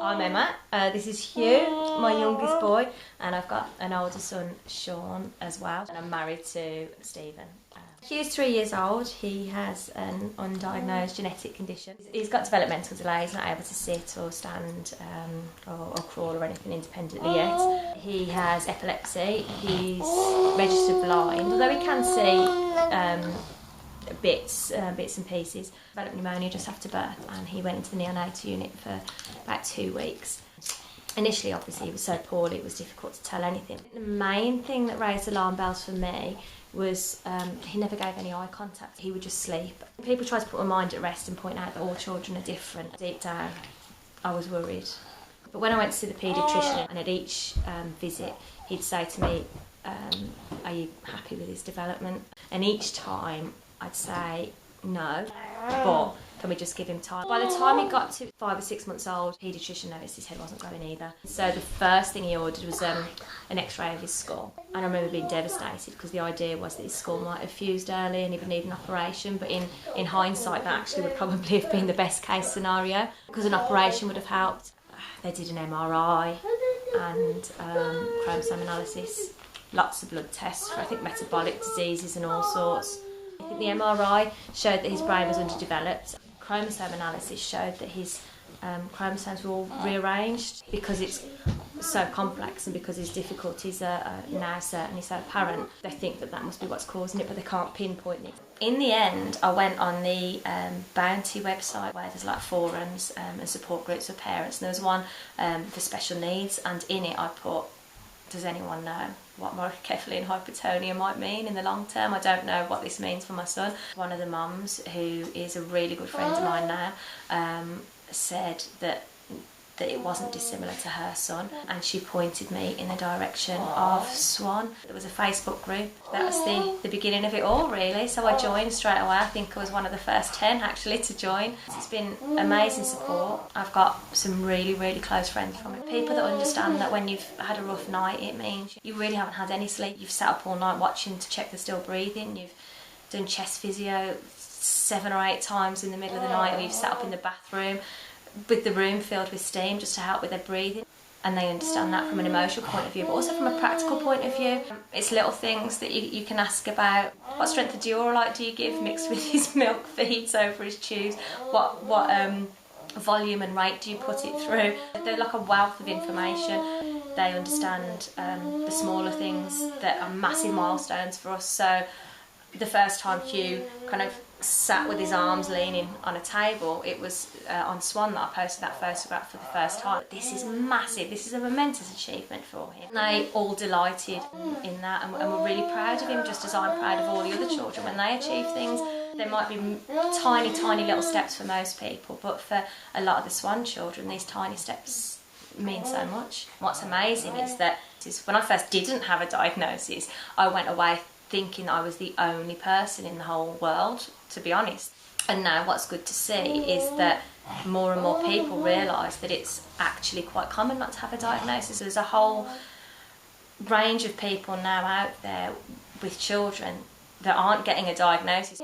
I'm Emma, this is Hugh, my youngest boy, and I've got an older son, Sean, as well, and I'm married to Stephen. Hugh's 3 years old. He has an undiagnosed genetic condition. He's got developmental delays, not able to sit or stand or crawl or anything independently yet. He has epilepsy. He's registered blind, although he can see bits and pieces. Developed pneumonia just after birth, and he went into the neonatal unit for about 2 weeks. Initially, obviously, he was so poorly it was difficult to tell anything. The main thing that raised alarm bells for me was he never gave any eye contact. He would just sleep. People try to put my mind at rest and point out that all children are different. Deep down, I was worried. But when I went to see the paediatrician, and at each visit, he'd say to me, are you happy with his development? And each time, I'd say, no, but can we just give him time? By the time he got to 5 or 6 months old, the paediatrician noticed his head wasn't growing either. So the first thing he ordered was an x-ray of his skull. And I remember being devastated because the idea was that his skull might have fused early and he would need an operation, but in hindsight that actually would probably have been the best case scenario because an operation would have helped. They did an MRI and chromosome analysis, lots of blood tests for I think metabolic diseases and all sorts. I think the MRI showed that his brain was underdeveloped. Chromosome analysis showed that his chromosomes were all rearranged. Because it's so complex and because his difficulties are now certainly so apparent, they think that must be what's causing it, but they can't pinpoint it. In the end, I went on the Bounty website where there's like forums and support groups for parents, and there was one for special needs, and in it I put, does anyone know what microcephaly hypotonia might mean in the long term? I don't know what this means for my son. One of the mums, who is a really good friend of mine now, said that it wasn't dissimilar to her son, and she pointed me in the direction of SWAN. There was a Facebook group. That was the beginning of it all, really. So I joined straight away. I think I was one of the first 10 actually to join. It's been amazing support. I've got some really, really close friends from it. People that understand that when you've had a rough night, it means you really haven't had any sleep. You've sat up all night watching to check they're still breathing. You've done chest physio 7 or 8 times in the middle of the night, or you've sat up in the bathroom with the room filled with steam just to help with their breathing, and they understand that from an emotional point of view, but also from a practical point of view. It's little things that you can ask about. What strength of Durolite do you give mixed with his milk feeds over his chews? What volume and rate do you put it through? They're like a wealth of information. They understand the smaller things that are massive milestones for us. So the first time Hugh kind of sat with his arms leaning on a table, it was on SWAN that I posted that photograph for the first time. This is massive, this is a momentous achievement for him. They all delighted in that, and we're really proud of him, just as I'm proud of all the other children when they achieve things. There might be tiny, tiny little steps for most people, but for a lot of the SWAN children, these tiny steps mean so much. What's amazing is that when I first didn't have a diagnosis, I went away thinking I was the only person in the whole world, to be honest. And now what's good to see is that more and more people realise that it's actually quite common not to have a diagnosis. There's a whole range of people now out there with children that aren't getting a diagnosis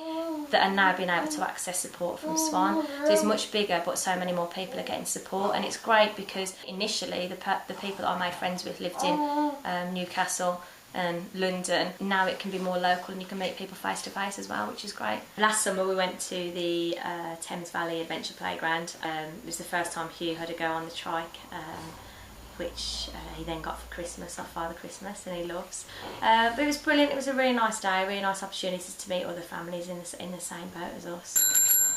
that are now being able to access support from SWAN. So it's much bigger, but so many more people are getting support, and it's great because initially the people that I made friends with lived in Newcastle and London. Now it can be more local and you can meet people face to face as well, which is great. Last summer we went to the Thames Valley Adventure Playground. It was the first time Hugh had to go on the trike, which he then got for Christmas, off Father Christmas, and he loves. But it was brilliant. It was a really nice day, really nice opportunities to meet other families in the same boat as us.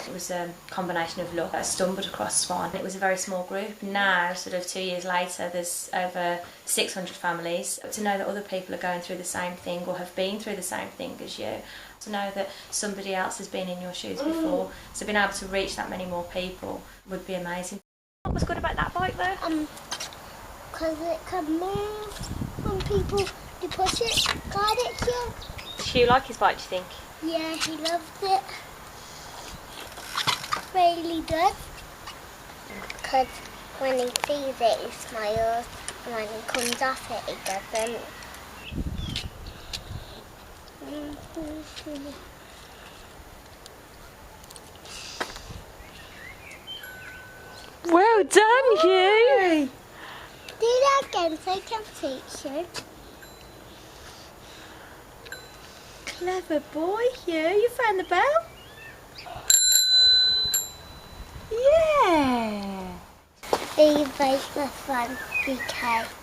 It was a combination of luck. I stumbled across SWAN. It was a very small group. Now, sort of 2 years later, there's over 600 families. To know that other people are going through the same thing or have been through the same thing as you, to know that somebody else has been in your shoes before, so being able to reach that many more people would be amazing. What was good about that bike though? Because it can move when people do push it, guide it here. Does Hugh like his bike, do you think? Yeah, he loves it. Really does. Because when he sees it, he smiles, and when he comes off it, he doesn't. Well done, Hugh! Do that again so I can teach you. Clever boy, Hugh. You found the bell? Yeah! Are you both the SWAN UK?